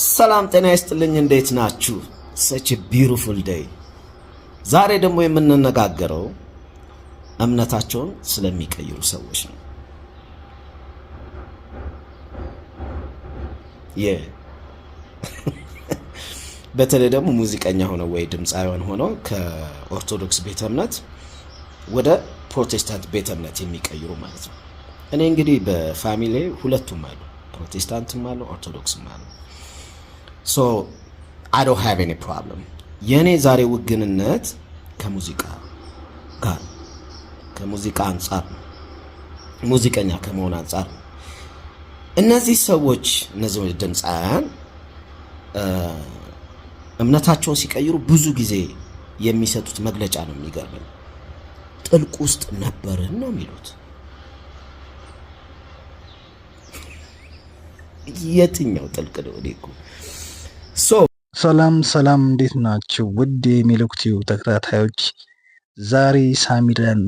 ሰላም ጤና ይስጥልኝ። እንዴት ናችሁ? such a beautiful day። ዛሬ ደግሞ የምንነጋገረው እምነታቸውን ስለሚቀይሩ ሰዎች ነው። በተለይ ደግሞ ሙዚቀኛ ሆነው ወይ ድምፃውያን ሆነው ከኦርቶዶክስ ቤተ እምነት ወደ ፕሮቴስታንት ቤተ እምነት የሚቀይሩ ማለት ነው። እኔ እንግዲህ በፋሚሊ ሁለቱም አሉ፣ ፕሮቴስታንትም አሉ፣ ኦርቶዶክስም አሉ። So I don't have any problem። የኔ ዛሬ ውግንነት ከሙዚቃ ጋር ከሙዚቃ አንጻር ነው፣ ሙዚቀኛ ከመሆን አንጻር ነው። እነዚህ ሰዎች እነዚህ ድምፃውያን እምነታቸውን ሲቀይሩ ብዙ ጊዜ የሚሰጡት መግለጫ ነው የሚገርመኝ። ጥልቅ ውስጥ ነበርን ነው የሚሉት። የትኛው ጥልቅ ነው? እኮ ሰላም እንዴት ናችሁ? ውድ የሚለኩቲው ተከታታዮች፣ ዛሬ ሳሚዳን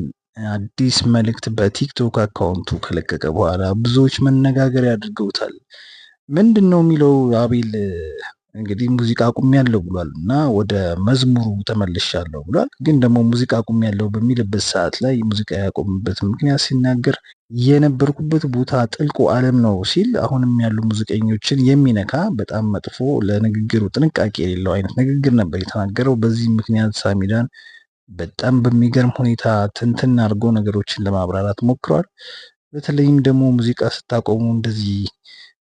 አዲስ መልእክት በቲክቶክ አካውንቱ ከለቀቀ በኋላ ብዙዎች መነጋገሪያ አድርገውታል። ምንድን ነው የሚለው? አቤል እንግዲህ ሙዚቃ አቁሜያለሁ ብሏል እና ወደ መዝሙሩ ተመልሻለሁ ብሏል። ግን ደግሞ ሙዚቃ አቁሜያለሁ በሚልበት ሰዓት ላይ ሙዚቃ ያቆምበት ምክንያት ሲናገር የነበርኩበት ቦታ ጥልቁ ዓለም ነው ሲል አሁንም ያሉ ሙዚቀኞችን የሚነካ በጣም መጥፎ፣ ለንግግሩ ጥንቃቄ የሌለው አይነት ንግግር ነበር የተናገረው። በዚህ ምክንያት ሳሚዳን በጣም በሚገርም ሁኔታ ትንትን አድርጎ ነገሮችን ለማብራራት ሞክሯል። በተለይም ደግሞ ሙዚቃ ስታቆሙ እንደዚህ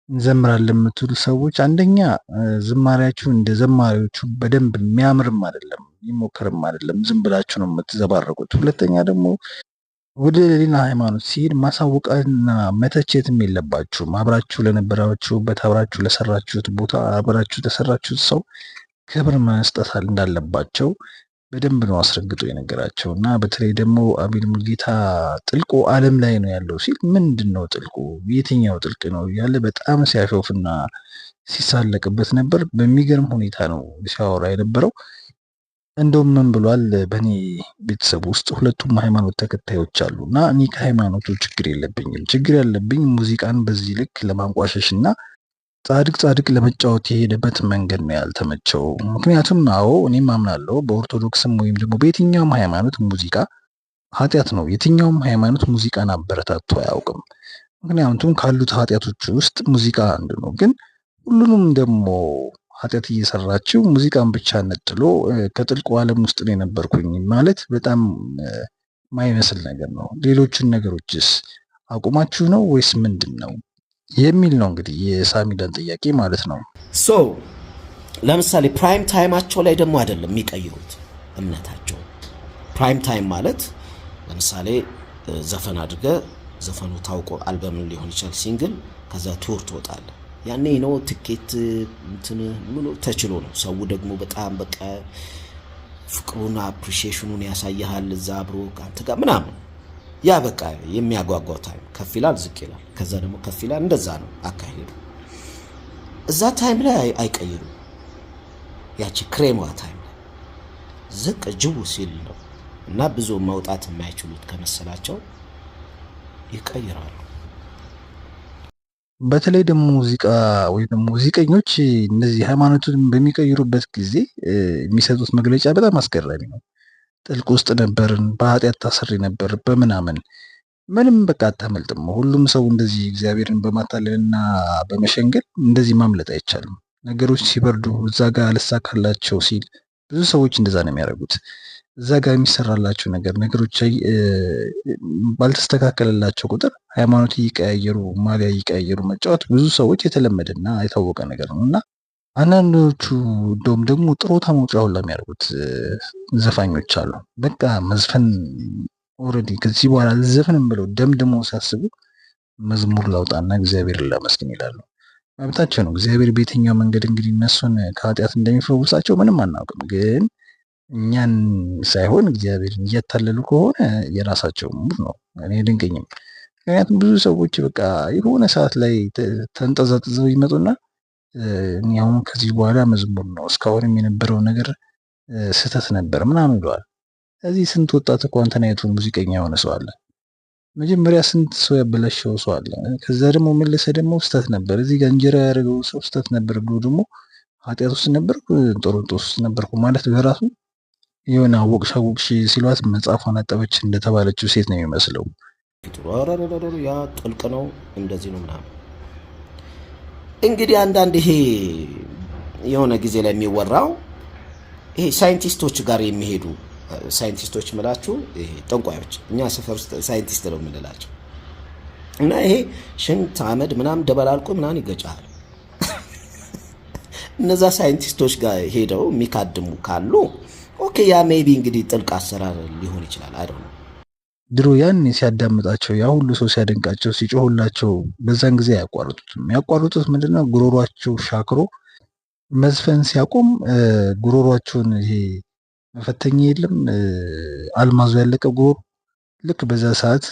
እንዘምራለን የምትሉ ሰዎች፣ አንደኛ ዝማሪያችሁ እንደ ዘማሪዎቹ በደንብ የሚያምርም አይደለም፣ የሚሞክርም አይደለም፣ ዝም ብላችሁ ነው የምትዘባረቁት። ሁለተኛ ደግሞ ወደ ሌላ ሃይማኖት ሲሄድ ማሳወቅና መተቸትም የለባችሁም። አብራችሁ ለነበራችሁበት፣ አብራችሁ ለሰራችሁት ቦታ፣ አብራችሁ ለሰራችሁት ሰው ክብር መስጠት እንዳለባቸው በደንብ ነው አስረግጦ የነገራቸው። እና በተለይ ደግሞ አቤል ሙሉጌታ ጥልቁ ዓለም ላይ ነው ያለው ሲል ምንድን ነው ጥልቁ? የትኛው ጥልቅ ነው እያለ በጣም ሲያሾፍና ሲሳለቅበት ነበር። በሚገርም ሁኔታ ነው ሲያወራ የነበረው። እንደውም ምን ብሏል? በእኔ ቤተሰብ ውስጥ ሁለቱም ሃይማኖት ተከታዮች አሉ እና እኔ ከሃይማኖቱ ችግር የለብኝም። ችግር ያለብኝ ሙዚቃን በዚህ ልክ ለማንቋሸሽ እና ጻድቅ ለመጫወት የሄደበት መንገድ ነው ያልተመቸው። ምክንያቱም አዎ እኔም አምናለሁ በኦርቶዶክስም ወይም ደግሞ በየትኛውም ሃይማኖት ሙዚቃ ኃጢአት ነው። የትኛውም ሃይማኖት ሙዚቃን አበረታቶ አያውቅም። ምክንያቱም ካሉት ኃጢአቶች ውስጥ ሙዚቃ አንዱ ነው። ግን ሁሉንም ደግሞ ኃጢአት እየሰራችው ሙዚቃን ብቻ ነጥሎ ከጥልቁ ዓለም ውስጥ ነው የነበርኩኝ ማለት በጣም ማይመስል ነገር ነው። ሌሎችን ነገሮችስ አቁማችሁ ነው ወይስ ምንድን ነው የሚል ነው እንግዲህ የሳሚዳን ጥያቄ ማለት ነው። ለምሳሌ ፕራይም ታይማቸው ላይ ደግሞ አይደለም የሚቀይሩት እምነታቸው። ፕራይም ታይም ማለት ለምሳሌ ዘፈን አድርገ ዘፈኑ ታውቆ አልበምን ሊሆን ይችላል፣ ሲንግል፣ ከዛ ቱር ትወጣለ። ያኔ ነው ትኬት እንትን ሙሉ ተችሎ ነው። ሰው ደግሞ በጣም በቃ ፍቅሩና አፕሪሺዬሽኑን ያሳያል እዛ አብሮ አንተ ጋር ምናምን። ያ በቃ የሚያጓጓው ታይም ከፍ ይላል ዝቅ ይላል፣ ከዛ ደግሞ ከፍ ይላል። እንደዛ ነው አካሄዱ። እዛ ታይም ላይ አይቀይሩ። ያቺ ክሬሟ ታይም ላይ ዝቅ ጅቡ ሲል ነው እና ብዙ መውጣት የማይችሉት ከመሰላቸው ይቀይራሉ። በተለይ ደግሞ ሙዚቃ ወይ ደግሞ ሙዚቀኞች እነዚህ ሃይማኖቱን በሚቀይሩበት ጊዜ የሚሰጡት መግለጫ በጣም አስገራሚ ነው። ጥልቅ ውስጥ ነበርን፣ በኃጢአት ታስሬ ነበር፣ በምናምን ምንም በቃ አታመልጥም። ሁሉም ሰው እንደዚህ እግዚአብሔርን በማታለልና በመሸንገል እንደዚህ ማምለጥ አይቻልም። ነገሮች ሲበርዱ እዛ ጋር አልሳካላቸው ሲል ብዙ ሰዎች እንደዛ ነው የሚያደርጉት። እዛ ጋር የሚሰራላቸው ነገሮች ባልተስተካከለላቸው ቁጥር ሃይማኖት እየቀያየሩ ማሊያ እየቀያየሩ መጫወት ብዙ ሰዎች የተለመደና የታወቀ ነገር ነው እና አንዳንዶቹ እንደውም ደግሞ ጥሮታ መውጫ ሁላ የሚያደርጉት ዘፋኞች አሉ። በቃ መዝፈን ኦልሬዲ ከዚህ በኋላ ዘፈንም ብለው ደምድመው ሲያስቡ መዝሙር ላውጣና እግዚአብሔርን ላመስግን ይላሉ። መብታቸው ነው። እግዚአብሔር በየትኛው መንገድ እንግዲህ እነሱን ከኃጢአት እንደሚፈውሳቸው ምንም አናውቅም። ግን እኛን ሳይሆን እግዚአብሔርን እያታለሉ ከሆነ የራሳቸው ሙድ ነው። እኔ ድንቀኝም። ምክንያቱም ብዙ ሰዎች በቃ የሆነ ሰዓት ላይ ተንጠዛጥዘው ይመጡና እኔ አሁን ከዚህ በኋላ መዝሙር ነው፣ እስካሁንም የነበረው ነገር ስህተት ነበር ምናምን ይለዋል። እዚህ ስንት ወጣት እኮ አንተን አይቶ ሙዚቀኛ የሆነ ሰው አለ። መጀመሪያ ስንት ሰው ያበላሸው ሰው አለ። ከዛ ደግሞ መለሰ ደግሞ ስህተት ነበር እዚህ ጋር እንጀራ ያደረገው ሰው ስህተት ነበር ብሎ ደግሞ ኃጢአት ውስጥ ነበርኩ ጦርጦስ ውስጥ ነበርኩ ማለት በራሱ የሆነ አወቅሽ አወቅሽ ሲሏት መጽሐፏን አጠበች እንደተባለችው ሴት ነው የሚመስለው። ያ ጥልቅ ነው እንደዚህ ነው ምናምን። እንግዲህ አንዳንድ ይሄ የሆነ ጊዜ ላይ የሚወራው ይሄ ሳይንቲስቶች ጋር የሚሄዱ ሳይንቲስቶች ምላችሁ ይሄ ጠንቋዮች፣ እኛ ሰፈር ውስጥ ሳይንቲስት ነው የምንላቸው እና ይሄ ሽንት አመድ ምናምን ደበላልቆ ምናምን ይገጫል። እነዛ ሳይንቲስቶች ጋር ሄደው የሚካድሙ ካሉ ኦኬ፣ ያ ሜቢ እንግዲህ ጥልቅ አሰራር ሊሆን ይችላል። አይደው ነው ድሮ ያኔ ሲያዳምጣቸው ያ ሁሉ ሰው ሲያደንቃቸው ሲጮሁላቸው በዛን ጊዜ አያቋርጡትም። ያቋርጡት ምንድነው? ጉሮሯቸው ሻክሮ መዝፈን ሲያቆም ጉሮሯቸውን ይሄ መፈተኛ የለም አልማዙ ያለቀ ጉሮሮ፣ ልክ በዛ ሰዓት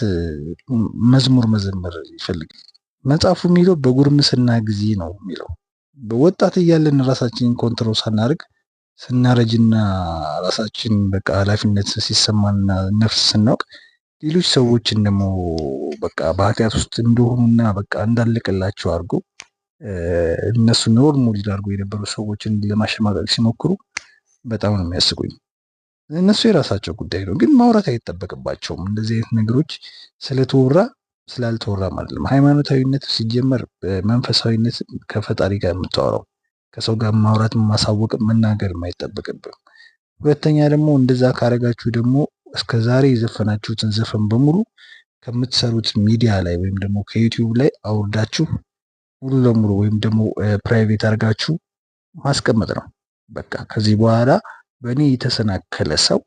መዝሙር መዘመር ይፈልጋል። መጽሐፉ የሚለው በጉርምስና ጊዜ ነው የሚለው። በወጣት እያለን ራሳችንን ኮንትሮል ሳናደርግ ስናረጅና ራሳችን በቃ ኃላፊነት ሲሰማንና ነፍስ ስናውቅ ሌሎች ሰዎችን ደግሞ በቃ በኃጢአት ውስጥ እንደሆኑና በቃ እንዳለቀላቸው አድርጎ እነሱ ኖር ሞዴል አድርጎ የነበሩ ሰዎችን ለማሸማቀቅ ሲሞክሩ በጣም ነው የሚያስቁኝ። እነሱ የራሳቸው ጉዳይ ነው፣ ግን ማውራት አይጠበቅባቸውም። እንደዚህ አይነት ነገሮች ስለተወራ ስላልተወራ ማለት ነው። ሃይማኖታዊነት ሲጀመር መንፈሳዊነት ከፈጣሪ ጋር የምታወራው ከሰው ጋር ማውራት ማሳወቅ መናገር የማይጠበቅብም። ሁለተኛ ደግሞ እንደዛ ካረጋችሁ ደግሞ እስከ ዛሬ የዘፈናችሁትን ዘፈን በሙሉ ከምትሰሩት ሚዲያ ላይ ወይም ደግሞ ከዩቲዩብ ላይ አውርዳችሁ ሙሉ ለሙሉ ወይም ደግሞ ፕራይቬት አድርጋችሁ ማስቀመጥ ነው። በቃ ከዚህ በኋላ በእኔ የተሰናከለ ሰው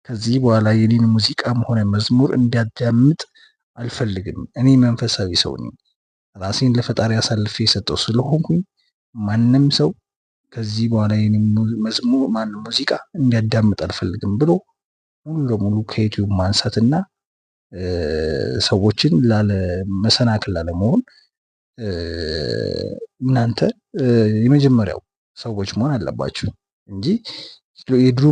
ከዚህ በኋላ የኔን ሙዚቃም ሆነ መዝሙር እንዲያዳምጥ አልፈልግም። እኔ መንፈሳዊ ሰው ነኝ፣ ራሴን ለፈጣሪ አሳልፌ የሰጠው ስለሆንኩኝ ማንም ሰው ከዚህ በኋላ የኔን መዝሙር ማንም ሙዚቃ እንዲያዳምጥ አልፈልግም ብሎ ሙሉ ለሙሉ ከዩቲዩብ ማንሳትና ሰዎችን መሰናክል ላለመሆን እናንተ የመጀመሪያው ሰዎች መሆን አለባችሁ እንጂ የድሮ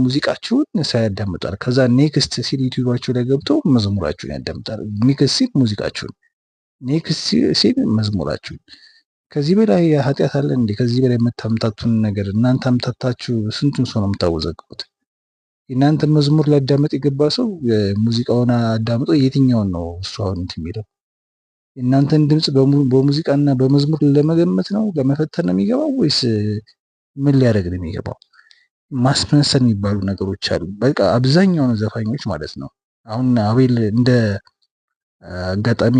ሙዚቃችሁን ሳያዳምጣል ከዛ ኔክስት ሲል ዩቲዩባችሁ ላይ ገብተው መዝሙራችሁን ያዳምጣል። ኔክስት ሲል ሙዚቃችሁን፣ ኔክስት ሲል መዝሙራችሁን። ከዚህ በላይ ኃጢአት አለ እንዴ? ከዚህ በላይ የምታምታቱን ነገር እናንተ አምታታችሁ ስንቱን ሰው ነው የምታወዘግቡት? የእናንተ መዝሙር ሊያዳምጥ የገባ ሰው ሙዚቃውን አዳምጦ የትኛውን ነው እሱ አሁን እንትን የሚለው? የእናንተን ድምፅ በሙዚቃና በመዝሙር ለመገመት ነው ለመፈተን ነው የሚገባው ወይስ ምን ሊያደርግ ነው የሚገባው? ማስመሰል የሚባሉ ነገሮች አሉ። በቃ አብዛኛውን ዘፋኞች ማለት ነው። አሁን አቤል እንደ አጋጣሚ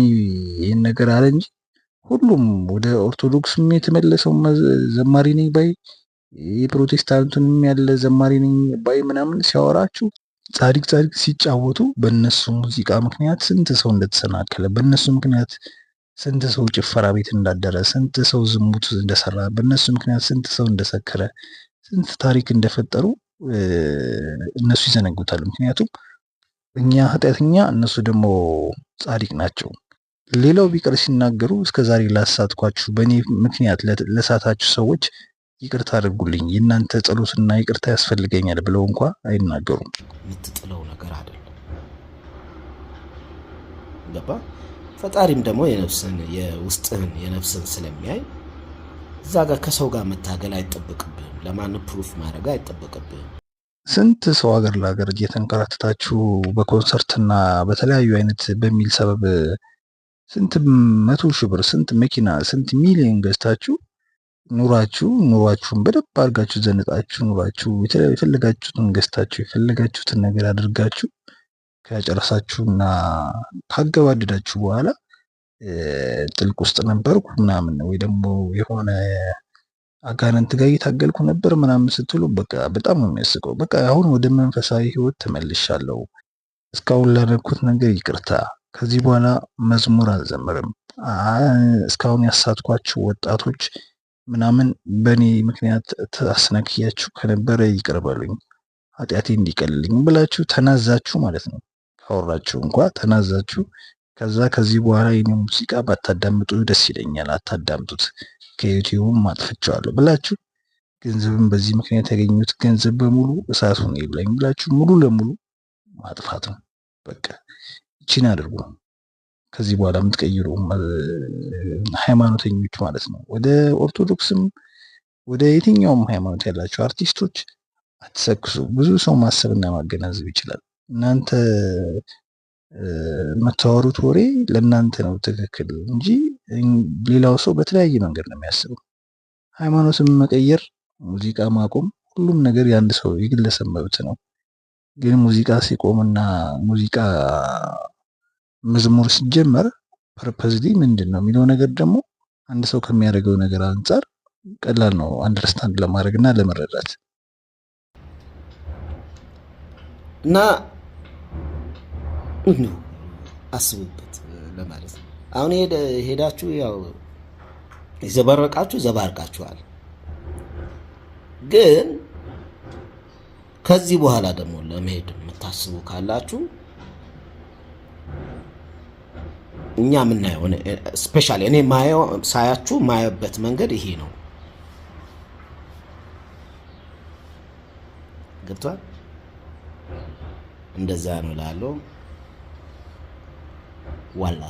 ይህን ነገር አለ እንጂ ሁሉም ወደ ኦርቶዶክስም የተመለሰው ዘማሪ ነኝ ባይ የፕሮቴስታንቱንም ያለ ዘማሪ ነኝ ባይ ምናምን ሲያወራችሁ ጻድቅ ጻድቅ ሲጫወቱ በእነሱ ሙዚቃ ምክንያት ስንት ሰው እንደተሰናከለ፣ በእነሱ ምክንያት ስንት ሰው ጭፈራ ቤት እንዳደረ፣ ስንት ሰው ዝሙት እንደሰራ፣ በእነሱ ምክንያት ስንት ሰው እንደሰከረ፣ ስንት ታሪክ እንደፈጠሩ እነሱ ይዘነጉታል። ምክንያቱም እኛ ኃጢአተኛ፣ እነሱ ደግሞ ጻድቅ ናቸው። ሌላው ቢቀር ሲናገሩ እስከዛሬ ላሳትኳችሁ በእኔ ምክንያት ለሳታችሁ ሰዎች ይቅርታ አድርጉልኝ፣ የእናንተ ጸሎትና ይቅርታ ያስፈልገኛል ብለው እንኳ አይናገሩም። የምትጥለው ነገር አይደለም። ገባ? ፈጣሪም ደግሞ የነፍስን የውስጥህን የነፍስን ስለሚያይ እዛ ጋር ከሰው ጋር መታገል አይጠበቅብህም። ለማንም ፕሩፍ ማድረግ አይጠበቅብህም። ስንት ሰው ሀገር ለሀገር እየተንከራተታችሁ በኮንሰርትና በተለያዩ አይነት በሚል ሰበብ ስንት 100 ሺህ ብር ስንት መኪና ስንት ሚሊዮን ገዝታችሁ ኑሯችሁን በደንብ አድርጋችሁ ዘንጣችሁ ኑሯችሁ የፈለጋችሁትን ገዝታችሁ የፈለጋችሁትን ነገር አድርጋችሁ ከጨረሳችሁና ካገባደዳችሁ በኋላ ጥልቅ ውስጥ ነበርኩ ምናምን ወይ ደግሞ የሆነ አጋንንት ጋር እየታገልኩ ነበር ምናምን ስትሉ በቃ በጣም ነው የሚያስቀው። በቃ አሁን ወደ መንፈሳዊ ህይወት ተመልሻለሁ። እስካሁን ላደረኩት ነገር ይቅርታ። ከዚህ በኋላ መዝሙር አልዘምርም። እስካሁን ያሳትኳችሁ ወጣቶች ምናምን በእኔ ምክንያት አስነክያችሁ ከነበረ ይቅር በሉኝ፣ ኃጢአቴ እንዲቀልልኝ ብላችሁ ተናዛችሁ ማለት ነው። ካወራችሁ እንኳ ተናዛችሁ ከዛ ከዚህ በኋላ የኔ ሙዚቃ ባታዳምጡ ደስ ይለኛል፣ አታዳምጡት፣ ከዩቲዩብም አጥፍቼዋለሁ ብላችሁ ገንዘብን በዚህ ምክንያት ያገኙት ገንዘብ በሙሉ እሳቱን ይብላኝ ብላችሁ ሙሉ ለሙሉ ማጥፋት ነው። በቃ ይቺን አድርጉ። ከዚህ በኋላ የምትቀይሩ ሃይማኖተኞች ማለት ነው። ወደ ኦርቶዶክስም ወደ የትኛውም ሃይማኖት ያላቸው አርቲስቶች አትሰክሱ። ብዙ ሰው ማሰብና ማገናዘብ ይችላል። እናንተ የምታወሩት ወሬ ለእናንተ ነው ትክክል እንጂ ሌላው ሰው በተለያየ መንገድ ነው የሚያስበው። ሃይማኖትን መቀየር፣ ሙዚቃ ማቆም፣ ሁሉም ነገር የአንድ ሰው የግለሰብ መብት ነው። ግን ሙዚቃ ሲቆምና ሙዚቃ መዝሙር ሲጀመር ፐርፐዝሊ ምንድን ነው የሚለው ነገር ደግሞ አንድ ሰው ከሚያደርገው ነገር አንጻር ቀላል ነው አንደርስታንድ ለማድረግ እና ለመረዳት እና አስቡበት ለማለት ነው። አሁን ሄዳችሁ ያው የዘባረቃችሁ ዘባርቃችኋል። ግን ከዚህ በኋላ ደግሞ ለመሄድ የምታስቡ ካላችሁ እኛ የምናየው ስፔሻሊ እኔ ሳያችሁ ማየበት መንገድ ይሄ ነው። ገብቷል? እንደዛ ነው ላለው ዋላ